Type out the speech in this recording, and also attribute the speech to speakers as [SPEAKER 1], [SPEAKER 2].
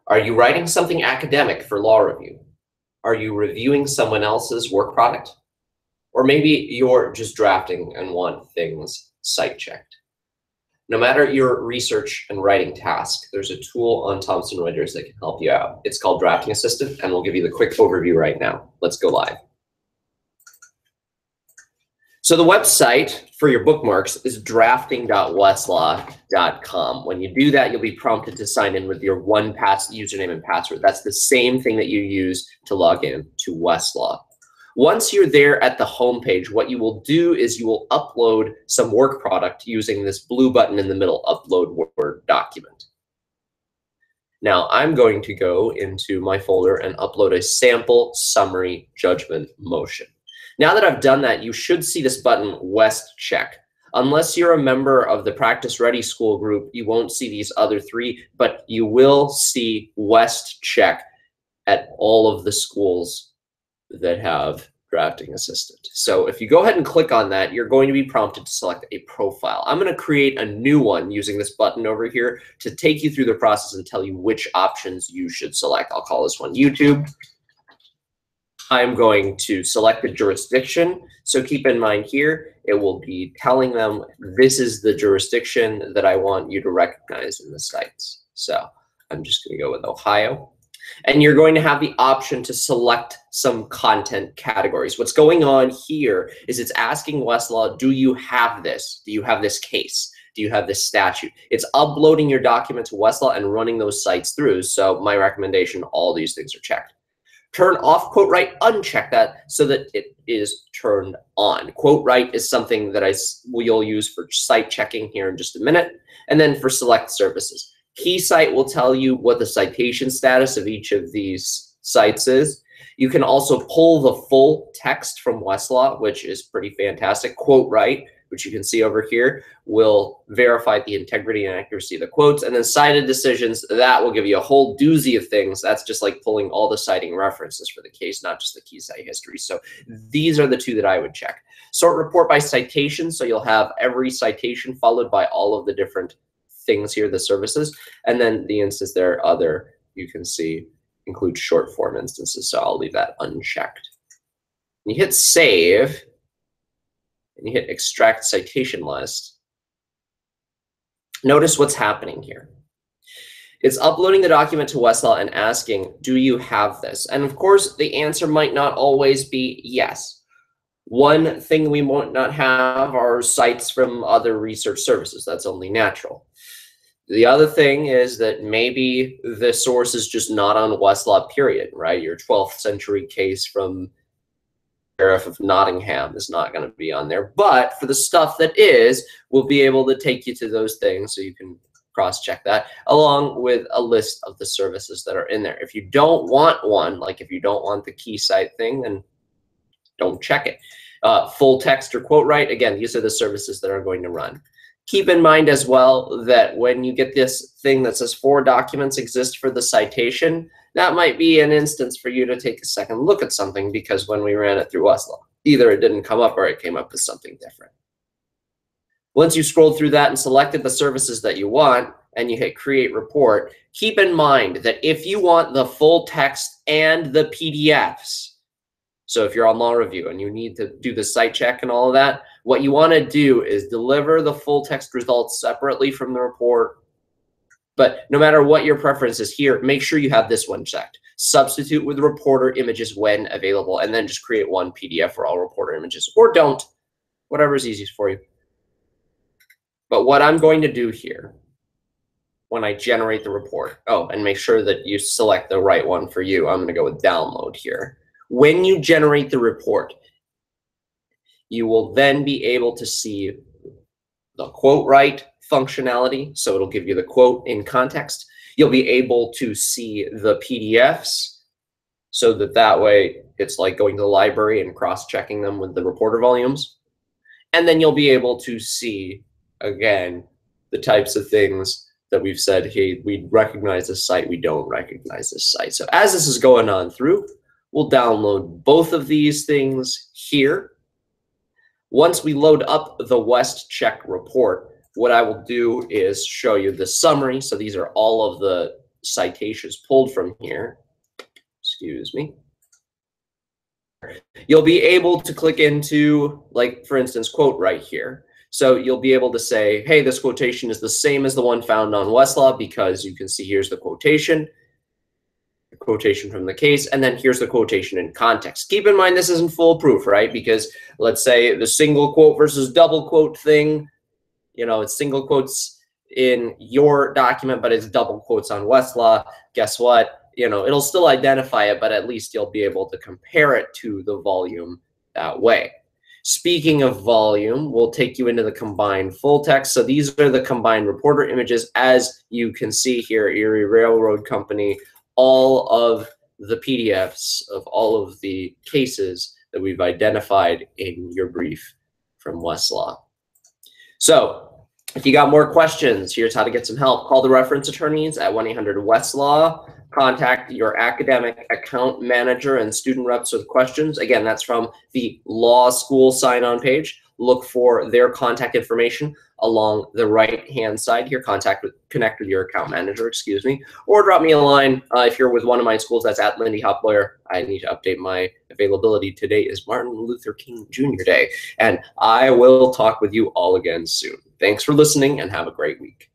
[SPEAKER 1] Are you writing something academic for law review? Are you reviewing someone else's work product? Or maybe you're just drafting and want things site checked. No matter your research and writing task, there's a tool on Thomson Reuters that can help you out. It's called Drafting Assistant, and we'll give you the quick overview right now. Let's go live. So the website for your bookmarks is drafting.westlaw.com. When you do that, you'll be prompted to sign in with your 1Pass username and password. That's the same thing that you use to log in to Westlaw. Once you're there at the homepage, what you will do is you will upload some work product using this blue button in the middle, Upload Word Document. Now I'm going to go into my folder and upload a sample summary judgment motion. Now that I've done that, you should see this button, WestCheck. Unless you're a member of the Practice Ready School group, you won't see these other three, but you will see WestCheck at all of the schools that have Drafting Assistant. So if you go ahead and click on that, you're going to be prompted to select a profile. I'm going to create a new one using this button over here to take you through the process and tell you which options you should select. I'll call this one YouTube. I'm going to select the jurisdiction. So keep in mind here, it will be telling them this is the jurisdiction that I want you to recognize in the Cites. So I'm just going to go with Ohio. And you're going to have the option to select some content categories. What's going on here is it's asking Westlaw, do you have this? Do you have this case? Do you have this statute? It's uploading your document to Westlaw and running those sites through. So my recommendation, all these things are checked. Turn off quote write, uncheck that so that it is turned on. Quote write is something that you'll use for site checking here in just a minute. And then for select services. Key cite will tell you what the citation status of each of these sites is. You can also pull the full text from Westlaw, which is pretty fantastic. Quote write, which you can see over here, will verify the integrity and accuracy of the quotes. And then cited decisions, that will give you a whole doozy of things. That's just like pulling all the citing references for the case, not just the key cite history. So these are the two that I would check. Sort report by citation, so you'll have every citation followed by all of the different things here, the services. And then the instance there, other, you can see, include short form instances. So I'll leave that unchecked. When you hit save, and you hit extract citation list, notice what's happening here. It's uploading the document to Westlaw and asking, do you have this? And of course, the answer might not always be yes. One thing we might not have are cites from other research services. That's only natural. The other thing is that maybe the source is just not on Westlaw, period, right? Your 12th century case from Sheriff of Nottingham is not going to be on there. But for the stuff that is, we'll be able to take you to those things so you can cross-check that, along with a list of the services that are in there. If you don't want one, like if you don't want the key cite thing, then don't check it. Full text or quote write, again, these are the services that are going to run. Keep in mind as well that when you get this thing that says 4 documents exist for the citation, that might be an instance for you to take a second look at something, because when we ran it through Westlaw, either it didn't come up or it came up with something different. Once you scrolled through that and selected the services that you want and you hit create report, keep in mind that if you want the full text and the PDFs, so if you're on law review and you need to do the site check and all of that, what you want to do is deliver the full text results separately from the report. But no matter what your preference is here, make sure you have this one checked. Substitute with reporter images when available, and then just create one PDF for all reporter images, or don't, whatever is easiest for you. But what I'm going to do here when I generate the report, and make sure that you select the right one for you. I'm going to go with download here. When you generate the report, you will then be able to see the quote write functionality. So it'll give you the quote in context. You'll be able to see the PDFs so that way it's like going to the library and cross-checking them with the reporter volumes. And then you'll be able to see, again, the types of things that we've said, hey, we recognize this site, we don't recognize this site. So as this is going on through, we'll download both of these things here. Once we load up the WestCheck report, what I will do is show you the summary. So these are all of the citations pulled from here, excuse me, you'll be able to click into, like, for instance, quote right here. So you'll be able to say, hey, this quotation is the same as the one found on Westlaw, because you can see here's the quotation from the case, and then here's the quotation in context. Keep in mind, this isn't foolproof, right? Because let's say the single quote versus double quote thing, you know, it's single quotes in your document, but it's double quotes on Westlaw. Guess what? You know, it'll still identify it, but at least you'll be able to compare it to the volume that way. Speaking of volume, we'll take you into the combined full text. So these are the combined reporter images. As you can see here, Erie Railroad Company, all of the PDFs of all of the cases that we've identified in your brief from Westlaw. So if you got more questions, here's how to get some help. Call the reference attorneys at 1-800-WESTLAW. Contact your academic account manager and student reps with questions. Again, that's from the law school sign-on page. Look for their contact information along the right-hand side here. Connect with your account manager, excuse me, or drop me a line if you're with one of my schools. That's at Lindy Hop Lawyer. I need to update my availability. Today is Martin Luther King Jr. Day, and I will talk with you all again soon. Thanks for listening, and have a great week.